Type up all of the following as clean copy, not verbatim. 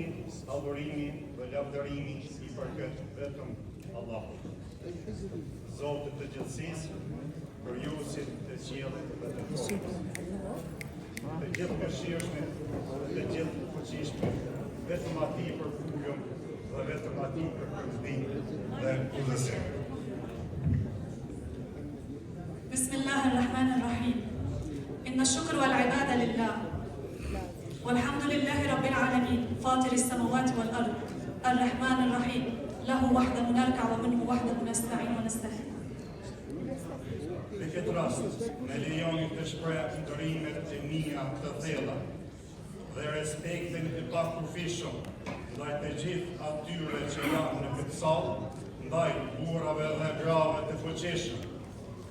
Gjithë adhurimi dhe lavdërimi i përket vetëm Allahut, Zotit të gjithësisë, krijuesit të qiellit dhe të tokës, të gjithë mëshirshmit dhe të gjithë fuqishmit, vetëm atij përkulëm dhe vetëm atij përkëndrim dhe udhëzim. Bismillahirrahmanirrahim. Inna shukra wal ibada lillah. والحمد لله رب العالمين فاطر السماوات والأرض الرحمن الرحيم له وحده نركع ومنه وحده نستعين ونستهدي. Në këtë rast, me lejoni të shpreh ndërimet e mia të thella dhe respektin e pakufishëm ndaj të gjithë atyre që janë në këtë sallë, ndaj burrave dhe grave të fuqishëm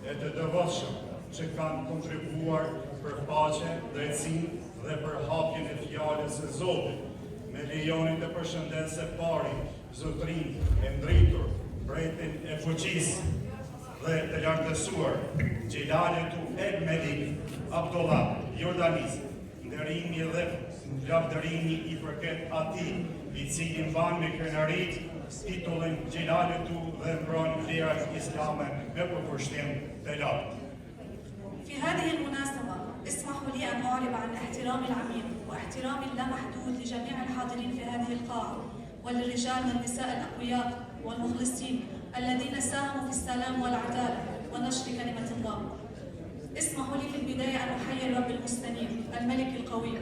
e të devotshëm që kanë kontribuar për paqe, drejtësinë dhe për hapjen e fjalës së Zotit. Me lejoni të përshëndet së pari zotrin e ndritur, mbretin e fuqisë dhe të lartësuar, Xhelaletu El Melik Abdullah Jordanis, nderimi dhe lavdërimi i përket atij i cili mban me krenari titullin Xhelaletu dhe mbron vlerat islame me përkushtim të lartë. في هذه المناسبة اسمحوا لي أن أعرب عن احترامي العميق واحترامي اللامحدود لجميع الحاضرين في هذه القاعة وللرجال والنساء الأقوياء والمخلصين الذين ساهموا في السلام والعدالة ونشر كلمة الله. اسمحوا لي في البداية أن أحيي الرب المستنير الملك القوي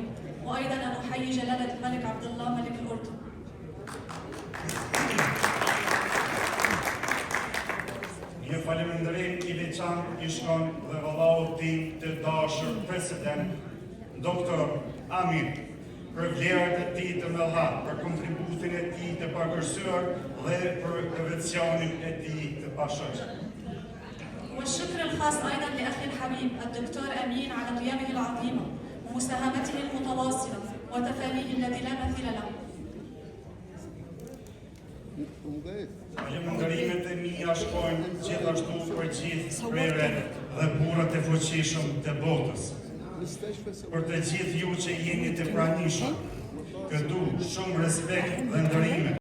وأيضا أن أحيي جلالة الملك عبد الله ملك الأردن. Një falemëndërim i veçantë i shkon dhe vëllaut tim të dashur president, Dr. Amin, për vlerat e tij të mëdha, për kontributin e tij të pagërsuar dhe për intervencionin e tij të pashëshëm. والشكر الخاص أيضا لأخي الحبيب الدكتور أمين على قيامه العظيمة ومساهمته المتواصلة وتفانيه الذي لا مثيل له. Falemëndërimet e mia shkojnë gjithashtu për gjithë prerët dhe burrat e fuqishëm të botës. Për të gjithë ju që jeni të pranishëm, këtu shumë respekt dhe ndërime.